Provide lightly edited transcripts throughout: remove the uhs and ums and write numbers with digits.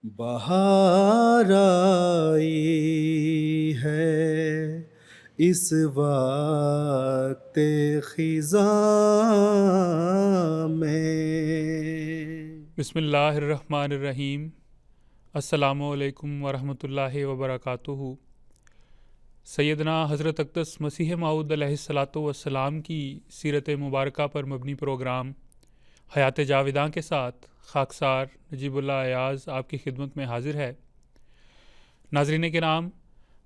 بہار آئی ہے اس وقت خزاں میں۔ بسم اللہ الرحمن الرحیم۔ السلام علیکم ورحمۃ اللہ وبرکاتہ۔ سیدنا حضرت اقدس مسیح موعود علیہ الصلاۃ والسلام کی سیرت مبارکہ پر مبنی پروگرام حیات جاویداں کے ساتھ خاکسار نجیب اللہ ایاز آپ کی خدمت میں حاضر ہے۔ ناظرین کرام،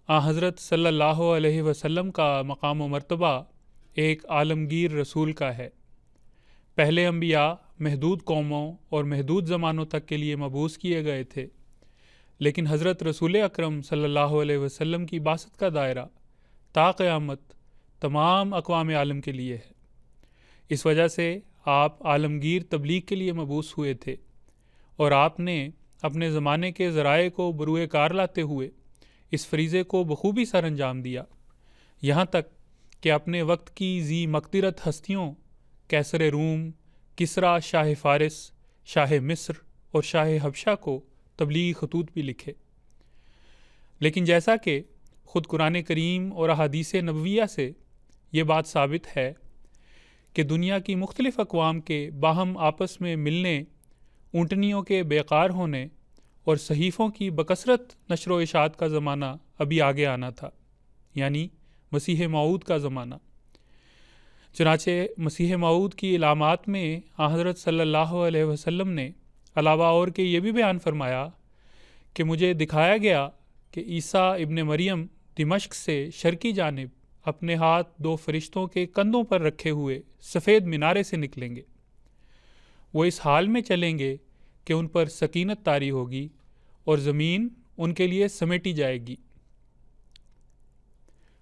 حضرت صلی اللہ علیہ وسلم کا مقام و مرتبہ ایک عالمگیر رسول کا ہے۔ پہلے انبیاء محدود قوموں اور محدود زمانوں تک کے لیے مبعوث کیے گئے تھے، لیکن حضرت رسول اکرم صلی اللہ علیہ وسلم کی بعثت کا دائرہ تا قیامت تمام اقوام عالم کے لیے ہے۔ اس وجہ سے آپ عالمگیر تبلیغ کے لیے مبعوث ہوئے تھے، اور آپ نے اپنے زمانے کے ذرائع کو بروئے کار لاتے ہوئے اس فریضے کو بخوبی سر انجام دیا، یہاں تک کہ اپنے وقت کی ذی مقدرت ہستیوں کیسر روم، کسریٰ شاہ فارس، شاہ مصر اور شاہ حبشہ کو تبلیغی خطوط بھی لکھے۔ لیکن جیسا کہ خود قرآن کریم اور احادیث نبویہ سے یہ بات ثابت ہے کہ دنیا کی مختلف اقوام کے باہم آپس میں ملنے، اونٹنیوں کے بے قرار ہونے اور صحیفوں کی بکثرت نشر و اشاعت کا زمانہ ابھی آگے آنا تھا، یعنی مسیح موعود کا زمانہ۔ چنانچہ مسیح موعود کی علامات میں حضرت صلی اللہ علیہ وسلم نے علاوہ اور کے یہ بھی بیان فرمایا کہ مجھے دکھایا گیا کہ عیسیٰ ابن مریم دمشق سے شرقی جانب اپنے ہاتھ دو فرشتوں کے کندھوں پر رکھے ہوئے سفید مینارے سے نکلیں گے۔ وہ اس حال میں چلیں گے کہ ان پر سکینت طاری ہوگی اور زمین ان کے لیے سمیٹی جائے گی۔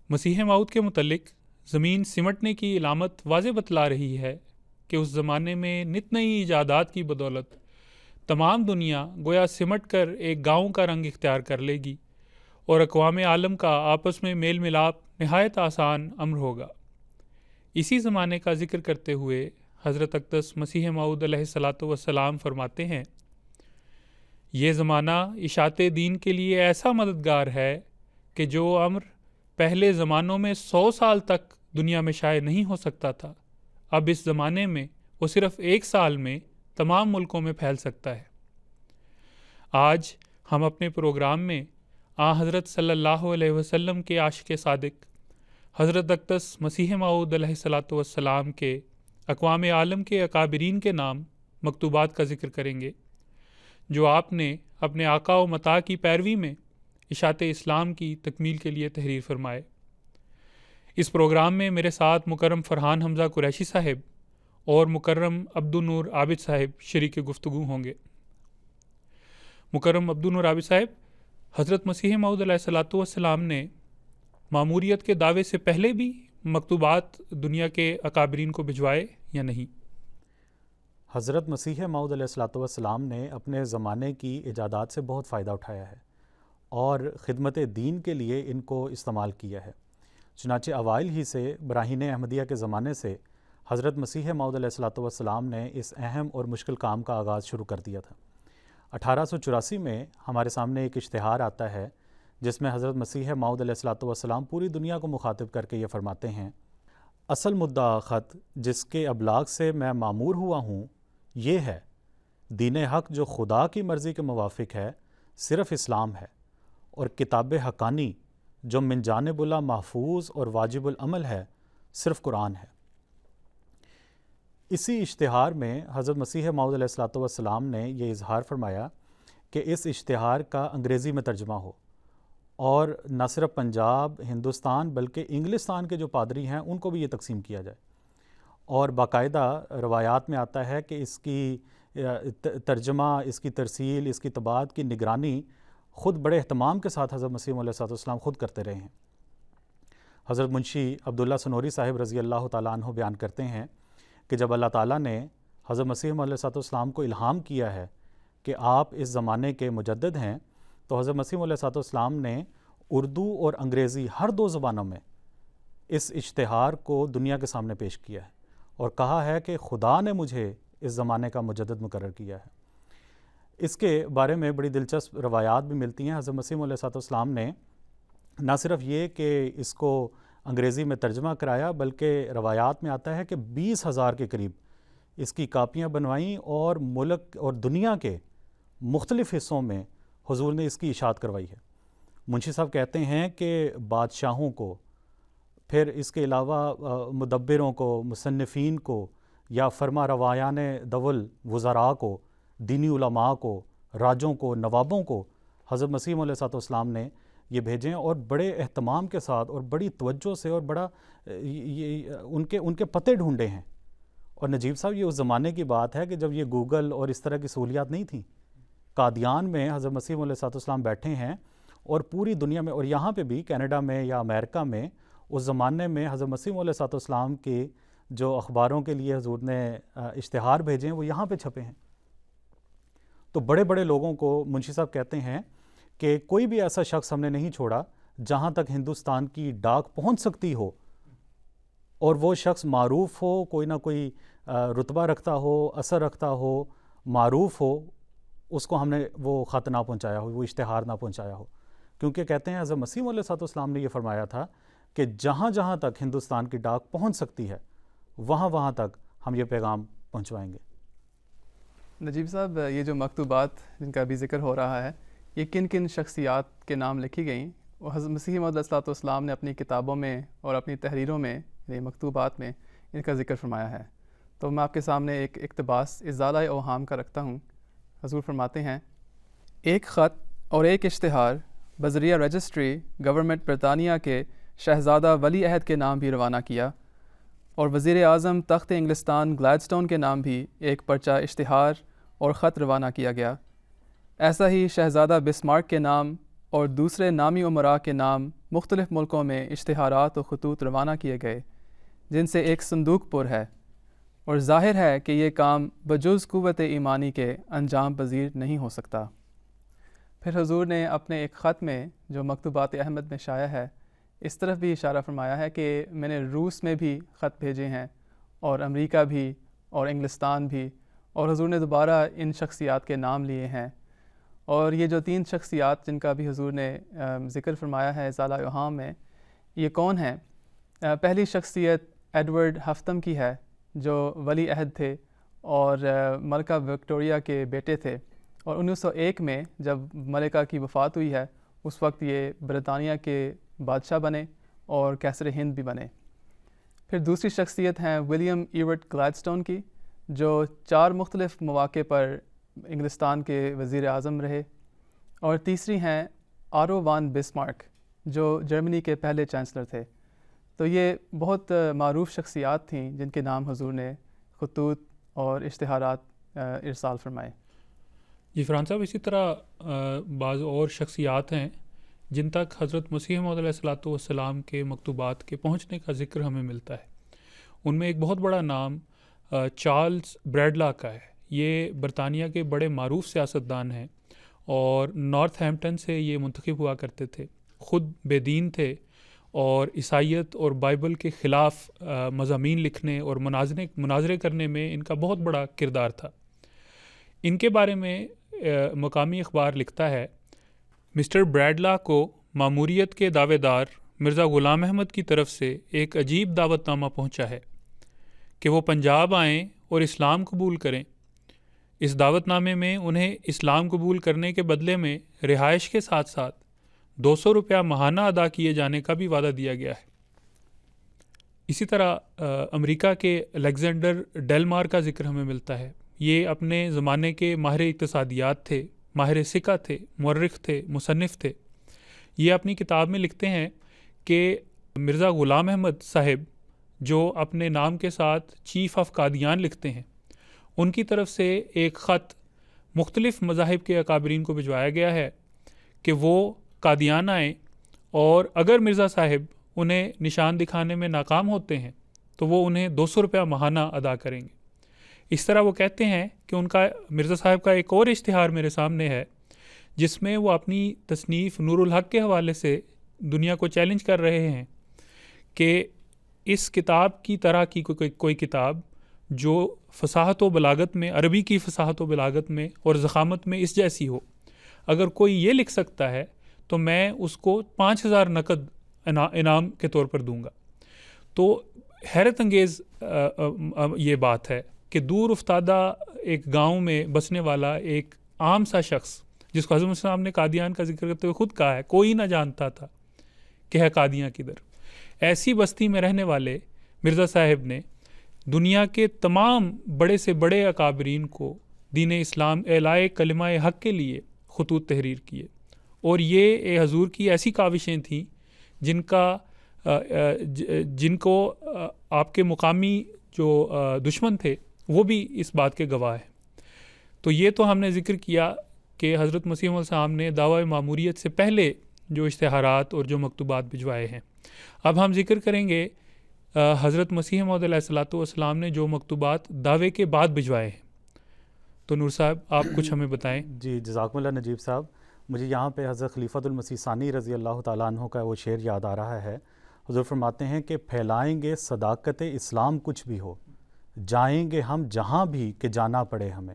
مسیح موعود کے متعلق زمین سمٹنے کی علامت واضح بتلا رہی ہے کہ اس زمانے میں نت نئی ایجادات کی بدولت تمام دنیا گویا سمٹ کر ایک گاؤں کا رنگ اختیار کر لے گی، اور اقوام عالم کا آپس میں میل ملاپ نہایت آسان امر ہوگا۔ اسی زمانے کا ذکر کرتے ہوئے حضرت اقدس مسیح موعود علیہ الصلاۃ والسلام فرماتے ہیں، یہ زمانہ اشاعت دین کے لیے ایسا مددگار ہے کہ جو امر پہلے زمانوں میں 100 سال تک دنیا میں شائع نہیں ہو سکتا تھا، اب اس زمانے میں وہ صرف 1 سال میں تمام ملکوں میں پھیل سکتا ہے۔ آج ہم اپنے پروگرام میں حضرت صلی اللہ علیہ وسلم کے عاشق صادق حضرت اقدس مسیح موعود علیہ الصلاۃ والسلام کے اقوام عالم کے اکابرین کے نام مکتوبات کا ذکر کریں گے، جو آپ نے اپنے آقا و متاع کی پیروی میں اشاعت اسلام کی تکمیل کے لیے تحریر فرمائے۔ اس پروگرام میں میرے ساتھ مکرم فرحان حمزہ قریشی صاحب اور مکرم عبدالنور عابد صاحب شریک گفتگو ہوں گے۔ مکرم عبدالنور عابد صاحب، حضرت مسیح موعود علیہ الصلاۃ والسلام نے ماموریت کے دعوے سے پہلے بھی مکتوبات دنیا کے اکابرین کو بھجوائے یا نہیں؟ حضرت مسیح موعود علیہ الصلاۃ والسلام نے اپنے زمانے کی ایجادات سے بہت فائدہ اٹھایا ہے اور خدمت دین کے لیے ان کو استعمال کیا ہے۔ چنانچہ اوائل ہی سے براہین احمدیہ کے زمانے سے حضرت مسیح موعود علیہ الصلاۃ والسلام نے اس اہم اور مشکل کام کا آغاز شروع کر دیا تھا۔ 1884 میں ہمارے سامنے ایک اشتہار آتا ہے جس میں حضرت مسیح موعود علیہ الصلاۃ والسلام پوری دنیا کو مخاطب کر کے یہ فرماتے ہیں، اصل مدعا خط جس کے ابلاغ سے میں مامور ہوا ہوں یہ ہے، دین حق جو خدا کی مرضی کے موافق ہے صرف اسلام ہے، اور کتاب حقانی جو من جانب اللہ محفوظ اور واجب العمل ہے صرف قرآن ہے۔ اسی اشتہار میں حضرت مسیح موعود علیہ الصلاۃ والسلام نے یہ اظہار فرمایا کہ اس اشتہار کا انگریزی میں ترجمہ ہو، اور نہ صرف پنجاب، ہندوستان بلکہ انگلستان کے جو پادری ہیں ان کو بھی یہ تقسیم کیا جائے، اور باقاعدہ روایات میں آتا ہے کہ اس کی ترجمہ، اس کی ترسیل، اس کی طباعت کی نگرانی خود بڑے اہتمام کے ساتھ حضرت مسیح علیہ السلام خود کرتے رہے ہیں۔ حضرت منشی عبداللہ سنوری صاحب رضی اللہ تعالیٰ عنہ بیان کرتے ہیں کہ جب اللہ تعالیٰ نے حضرت مسیح علیہ السلام کو الہام کیا ہے کہ آپ اس زمانے کے مجدد ہیں، تو حضرت مسیح علیہ السلام نے اردو اور انگریزی ہر 2 زبانوں میں اس اشتہار کو دنیا کے سامنے پیش کیا ہے اور کہا ہے کہ خدا نے مجھے اس زمانے کا مجدد مقرر کیا ہے۔ اس کے بارے میں بڑی دلچسپ روایات بھی ملتی ہیں۔ حضرت مسیح علیہ السلام نے نہ صرف یہ کہ اس کو انگریزی میں ترجمہ کرایا، بلکہ روایات میں آتا ہے کہ 20,000 کے قریب اس کی کاپیاں بنوائیں، اور ملک اور دنیا کے مختلف حصوں میں حضور نے اس کی اشاعت کروائی ہے۔ منشی صاحب کہتے ہیں کہ بادشاہوں کو، پھر اس کے علاوہ مدبروں کو، مصنفین کو، یا فرما روایان دول وزراء کو، دینی علماء کو، راجوں کو، نوابوں کو حضرت مسیح علیہ السلام نے یہ بھیجیں، اور بڑے اہتمام کے ساتھ اور بڑی توجہ سے، اور بڑا ان کے پتے ڈھونڈے ہیں۔ اور نجیب صاحب، یہ اس زمانے کی بات ہے کہ جب یہ گوگل اور اس طرح کی سہولیات نہیں تھیں۔ قادیان میں حضرت مسیح علیہ السلام بیٹھے ہیں، اور پوری دنیا میں، اور یہاں پہ بھی کینیڈا میں یا امریکہ میں اس زمانے میں حضرت مسیح علیہ السلام کے جو اخباروں کے لیے حضور نے اشتہار بھیجے ہیں وہ یہاں پہ چھپے ہیں۔ تو بڑے بڑے لوگوں کو منشی صاحب کہتے ہیں کہ کوئی بھی ایسا شخص ہم نے نہیں چھوڑا جہاں تک ہندوستان کی ڈاک پہنچ سکتی ہو، اور وہ شخص معروف ہو، کوئی نہ کوئی رتبہ رکھتا ہو، اثر رکھتا ہو، معروف ہو، اس کو ہم نے وہ خط نہ پہنچایا ہو، وہ اشتہار نہ پہنچایا ہو۔ کیونکہ کہتے ہیں حضرت مسیح علیہ السلام نے یہ فرمایا تھا کہ جہاں جہاں تک ہندوستان کی ڈاک پہنچ سکتی ہے وہاں وہاں تک ہم یہ پیغام پہنچوائیں گے۔ نجیب صاحب، یہ جو مکتوبات جن کا ابھی ذکر ہو رہا ہے، یہ کن کن شخصیات کے نام لکھی گئیں؟ اور حضرت مسیح موعود علیہ السلام نے اپنی کتابوں میں اور اپنی تحریروں میں، یعنی مکتوبات میں، ان کا ذکر فرمایا ہے۔ تو میں آپ کے سامنے ایک اقتباس ازالہ اوہام کا رکھتا ہوں۔ حضور فرماتے ہیں، ایک خط اور ایک اشتہار بذریعہ رجسٹری گورنمنٹ برطانیہ کے شہزادہ ولی عہد کے نام بھی روانہ کیا، اور وزیر اعظم تخت انگلستان گلیڈسٹون کے نام بھی ایک پرچہ اشتہار اور خط روانہ کیا گیا۔ ایسا ہی شہزادہ بسمارک کے نام اور دوسرے نامی امراء کے نام مختلف ملکوں میں اشتہارات و خطوط روانہ کیے گئے، جن سے ایک صندوق پر ہے، اور ظاہر ہے کہ یہ کام بجز قوت ایمانی کے انجام پذیر نہیں ہو سکتا۔ پھر حضور نے اپنے ایک خط میں جو مکتوبات احمد میں شائع ہے، اس طرف بھی اشارہ فرمایا ہے کہ میں نے روس میں بھی خط بھیجے ہیں، اور امریکہ بھی، اور انگلستان بھی، اور حضور نے دوبارہ ان شخصیات کے نام لیے ہیں۔ اور یہ جو 3 شخصیات جن کا بھی حضور نے ذکر فرمایا ہے ازالہ اوہام میں، یہ کون ہیں؟ پہلی شخصیت ایڈورڈ ہفتم کی ہے، جو ولی عہد تھے اور ملکہ وکٹوریہ کے بیٹے تھے، اور 1901 میں جب ملکہ کی وفات ہوئی ہے اس وقت یہ برطانیہ کے بادشاہ بنے اور کیسر ہند بھی بنے۔ پھر دوسری شخصیت ہیں ولیم ایورٹ گلیڈسٹون کی، جو 4 مختلف مواقع پر انگلستان کے وزیر اعظم رہے، اور تیسری ہیں آرو وان بسمارک، جو جرمنی کے پہلے چانسلر تھے۔ تو یہ بہت معروف شخصیات تھیں جن کے نام حضور نے خطوط اور اشتہارات ارسال فرمائے۔ جی فرحان صاحب، اسی طرح بعض اور شخصیات ہیں جن تک حضرت مسیح موعود علیہ السلام کے مکتوبات کے پہنچنے کا ذکر ہمیں ملتا ہے۔ ان میں ایک بہت بڑا نام چارلز بریڈلا کا ہے۔ یہ برطانیہ کے بڑے معروف سیاستدان ہیں، اور نارتھ ہیمپٹن سے یہ منتخب ہوا کرتے تھے۔ خود بے دین تھے، اور عیسائیت اور بائبل کے خلاف مضامین لکھنے اور مناظرے کرنے میں ان کا بہت بڑا کردار تھا۔ ان کے بارے میں مقامی اخبار لکھتا ہے، مسٹر بریڈلا کو ماموریت کے دعوے دار مرزا غلام احمد کی طرف سے ایک عجیب دعوت نامہ پہنچا ہے کہ وہ پنجاب آئیں اور اسلام قبول کریں۔ اس دعوت نامے میں انہیں اسلام قبول کرنے کے بدلے میں رہائش کے ساتھ ساتھ 200 روپیہ ماہانہ ادا کیے جانے کا بھی وعدہ دیا گیا ہے۔ اسی طرح امریکہ کے الیگزینڈر ڈیلمار کا ذکر ہمیں ملتا ہے۔ یہ اپنے زمانے کے ماہر اقتصادیات تھے، ماہر سکہ تھے، مورخ تھے، مصنف تھے۔ یہ اپنی کتاب میں لکھتے ہیں کہ مرزا غلام احمد صاحب، جو اپنے نام کے ساتھ چیف آف قادیان لکھتے ہیں، ان کی طرف سے ایک خط مختلف مذاہب کے اکابرین کو بھجوایا گیا ہے کہ وہ قادیان آئیں، اور اگر مرزا صاحب انہیں نشان دکھانے میں ناکام ہوتے ہیں تو وہ انہیں 200 روپیہ ماہانہ ادا کریں گے۔ اس طرح وہ کہتے ہیں کہ ان کا مرزا صاحب کا ایک اور اشتہار میرے سامنے ہے جس میں وہ اپنی تصنیف نور الحق کے حوالے سے دنیا کو چیلنج کر رہے ہیں کہ اس کتاب کی طرح کی کوئی کتاب جو فصاحت و بلاغت میں، عربی کی فصاحت و بلاغت میں اور ضخامت میں اس جیسی ہو. اگر کوئی یہ لکھ سکتا ہے تو میں اس کو 5000 نقد انعام کے طور پر دوں گا. تو حیرت انگیز یہ بات ہے کہ دور افتادہ ایک گاؤں میں بسنے والا ایک عام سا شخص، جس کو حضرت السلام نے قادیان کا ذکر کرتے ہوئے خود کہا ہے کوئی نہ جانتا تھا کہ ہے قادیاں کدھر، ایسی بستی میں رہنے والے مرزا صاحب نے دنیا کے تمام بڑے سے بڑے اکابرین کو دین اسلام اعلاء کلمہ حق کے لیے خطوط تحریر کیے. اور یہ حضور کی ایسی کاوشیں تھیں جن کو آپ کے مقامی جو دشمن تھے وہ بھی اس بات کے گواہ ہیں. تو یہ تو ہم نے ذکر کیا کہ حضرت مسیح موعود صاحب نے دعوی ماموریت سے پہلے جو اشتہارات اور جو مکتوبات بھجوائے ہیں. اب ہم ذکر کریں گے حضرت مسیح موعود علیہ الصلوۃ والسلام نے جو مکتوبات دعوے کے بعد بھجوائے ہیں. تو نور صاحب آپ کچھ ہمیں بتائیں. جی جزاکم اللہ نجیب صاحب. مجھے یہاں پہ حضرت خلیفۃ المسیح ثانی رضی اللہ تعالیٰ عنہ کا وہ شعر یاد آ رہا ہے. حضور فرماتے ہیں کہ پھیلائیں گے صداقت اسلام کچھ بھی ہو، جائیں گے ہم جہاں بھی کہ جانا پڑے ہمیں،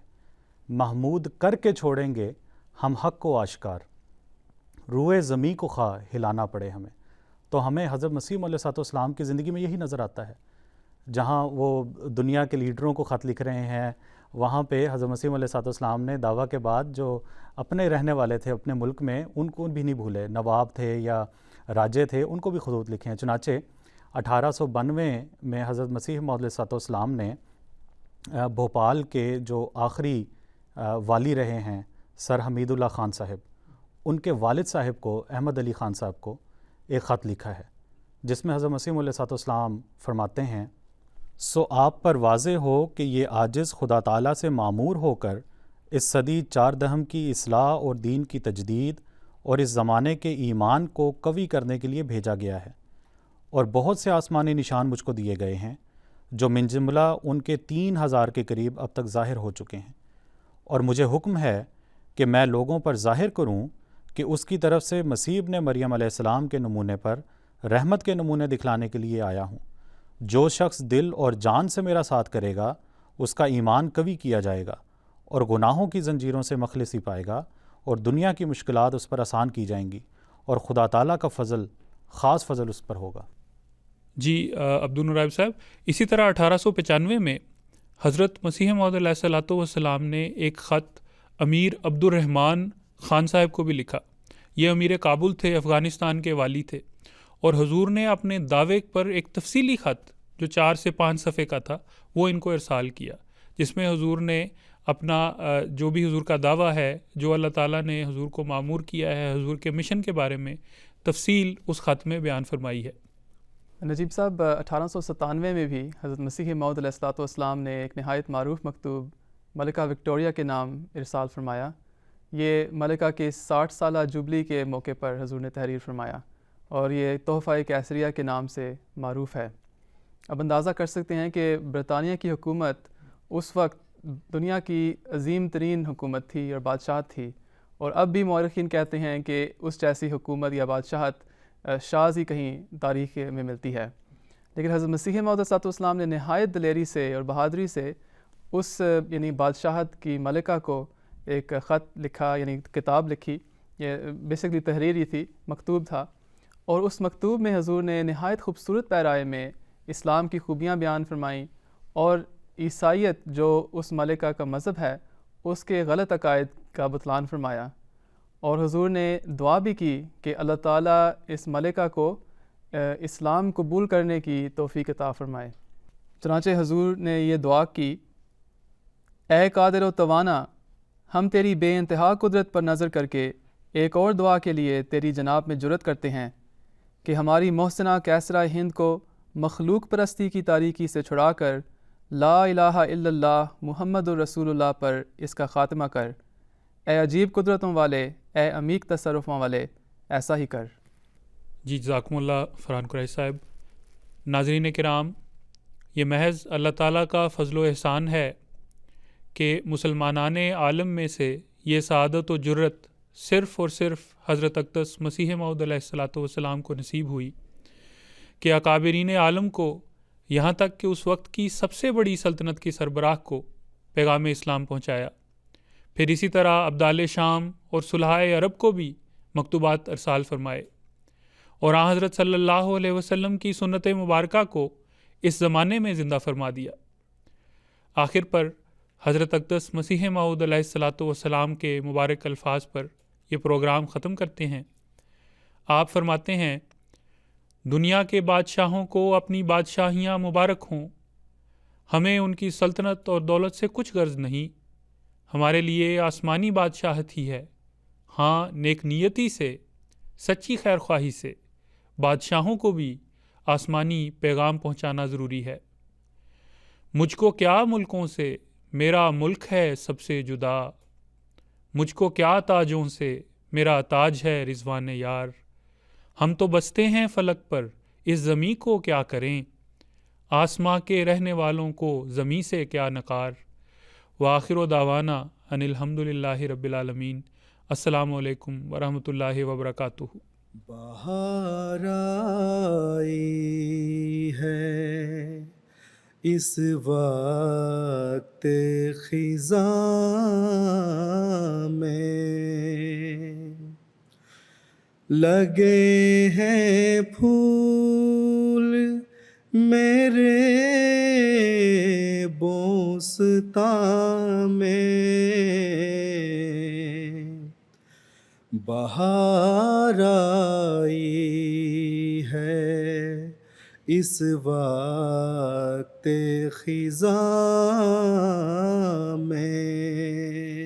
محمود کر کے چھوڑیں گے ہم حق کو آشکار، روئے زمیں کو خواہ ہلانا پڑے ہمیں. تو ہمیں حضرت مسیح علیہ الصلوۃ والسلام کی زندگی میں یہی نظر آتا ہے. جہاں وہ دنیا کے لیڈروں کو خط لکھ رہے ہیں، وہاں پہ حضرت مسیح علیہ الصلوۃ والسلام نے دعویٰ کے بعد جو اپنے رہنے والے تھے اپنے ملک میں ان کو بھی نہیں بھولے، نواب تھے یا راجے تھے ان کو بھی خطوط لکھے ہیں. چنانچہ 1892 میں حضرت مسیح موعود علیہ الصلوۃ والسلام نے بھوپال کے جو آخری والی رہے ہیں سر حمید اللہ خان صاحب، ان کے والد صاحب کو احمد علی خان صاحب کو ایک خط لکھا ہے جس میں حضرت مسیح علیہ الصلوۃ والسلام فرماتے ہیں، سو آپ پر واضح ہو کہ یہ عاجز خدا تعالیٰ سے معمور ہو کر اس صدی 4 دہم کی اصلاح اور دین کی تجدید اور اس زمانے کے ایمان کو قوی کرنے کے لیے بھیجا گیا ہے، اور بہت سے آسمانی نشان مجھ کو دیے گئے ہیں جو من جملہ ان کے 3000 کے قریب اب تک ظاہر ہو چکے ہیں، اور مجھے حکم ہے کہ میں لوگوں پر ظاہر کروں کہ اس کی طرف سے مسیح ابن مریم علیہ السلام کے نمونے پر رحمت کے نمونے دکھلانے کے لیے آیا ہوں. جو شخص دل اور جان سے میرا ساتھ کرے گا اس کا ایمان قوی کیا جائے گا اور گناہوں کی زنجیروں سے مخلصی پائے گا اور دنیا کی مشکلات اس پر آسان کی جائیں گی اور خدا تعالیٰ کا فضل، خاص فضل اس پر ہوگا. جی عبدالنورائب صاحب، اسی طرح 1895 میں حضرت مسیح موعود علیہ الصلوۃ والسلام نے ایک خط امیر عبد الرحمن خان صاحب کو بھی لکھا. یہ امیر کابل تھے، افغانستان کے والی تھے، اور حضور نے اپنے دعوے پر ایک تفصیلی خط جو 4 سے 5 صفحے کا تھا وہ ان کو ارسال کیا، جس میں حضور نے اپنا جو بھی حضور کا دعویٰ ہے، جو اللہ تعالیٰ نے حضور کو معمور کیا ہے، حضور کے مشن کے بارے میں تفصیل اس خط میں بیان فرمائی ہے. نجیب صاحب، 1897 میں بھی حضرت مسیح موعود علیہ الصلوۃ والسلام نے ایک نہایت معروف مکتوب ملکہ وکٹوریہ کے نام ارسال فرمایا. یہ ملکہ کے 60 سالہ جوبلی کے موقع پر حضور نے تحریر فرمایا، اور یہ تحفہ کیسریہ کے نام سے معروف ہے. اب اندازہ کر سکتے ہیں کہ برطانیہ کی حکومت اس وقت دنیا کی عظیم ترین حکومت تھی اور بادشاہت تھی، اور اب بھی مورخین کہتے ہیں کہ اس جیسی حکومت یا بادشاہت شاذ ہی کہیں تاریخ میں ملتی ہے. لیکن حضرت مسیح موعود علیہ الصلوۃ والسلام نے نہایت دلیری سے اور بہادری سے اس یعنی بادشاہت کی ملکہ کو ایک خط لکھا، یعنی کتاب لکھی. یہ بیسکلی تحریر ہی تھی، مکتوب تھا، اور اس مکتوب میں حضور نے نہایت خوبصورت پیرائے میں اسلام کی خوبیاں بیان فرمائیں اور عیسائیت جو اس ملکہ کا مذہب ہے اس کے غلط عقائد کا بطلان فرمایا. اور حضور نے دعا بھی کی کہ اللہ تعالیٰ اس ملکہ کو اسلام قبول کرنے کی توفیق عطا فرمائے. چنانچہ حضور نے یہ دعا کی، اے قادر و توانا، ہم تیری بے انتہا قدرت پر نظر کر کے ایک اور دعا کے لیے تیری جناب میں جرت کرتے ہیں کہ ہماری محسنہ کیسرہ ہند کو مخلوق پرستی کی تاریکی سے چھڑا کر لا الہ الا اللہ محمد الرسول اللہ پر اس کا خاتمہ کر. اے عجیب قدرتوں والے، اے عمیق تصرفوں والے، ایسا ہی کر. جی جزاکم اللہ فرحان قریشی صاحب. ناظرین کرام، یہ محض اللہ تعالیٰ کا فضل و احسان ہے کہ مسلمانان عالم میں سے یہ سعادت و جرت صرف اور صرف حضرت اقدس مسیح موعود علیہ الصلوۃ والسلام کو نصیب ہوئی کہ اکابرین عالم کو یہاں تک کہ اس وقت کی سب سے بڑی سلطنت کی سربراہ کو پیغام اسلام پہنچایا۔ پھر اسی طرح ابدال شام اور صلحاء عرب کو بھی مکتوبات ارسال فرمائے، اور آن حضرت صلی اللہ علیہ وسلم کی سنت مبارکہ کو اس زمانے میں زندہ فرما دیا۔ آخر پر حضرت اقدس مسیح موعود علیہ الصلاۃ والسلام کے مبارک الفاظ پر یہ پروگرام ختم کرتے ہیں۔ آپ فرماتے ہیں، دنیا کے بادشاہوں کو اپنی بادشاہیاں مبارک ہوں، ہمیں ان کی سلطنت اور دولت سے کچھ غرض نہیں، ہمارے لیے آسمانی بادشاہت ہی ہے۔ ہاں، نیک نیتی سے، سچی خیر خواہی سے بادشاہوں کو بھی آسمانی پیغام پہنچانا ضروری ہے۔ مجھ کو کیا ملکوں سے، میرا ملک ہے سب سے جدا، مجھ کو کیا تاجوں سے، میرا تاج ہے رضوان یار۔ ہم تو بستے ہیں فلک پر، اس زمیں کو کیا کریں، آسماں کے رہنے والوں کو زمیں سے کیا نکار۔ وآخر دعوانا ان الحمد للہ رب العالمین۔ السلام علیکم ورحمۃ اللہ وبرکاتہ۔ بہار آئی ہے اس وقت خزاں میں، لگے ہیں پھول میرے بوستاں میں، بہار آئی ہے اس وقت خزاں میں۔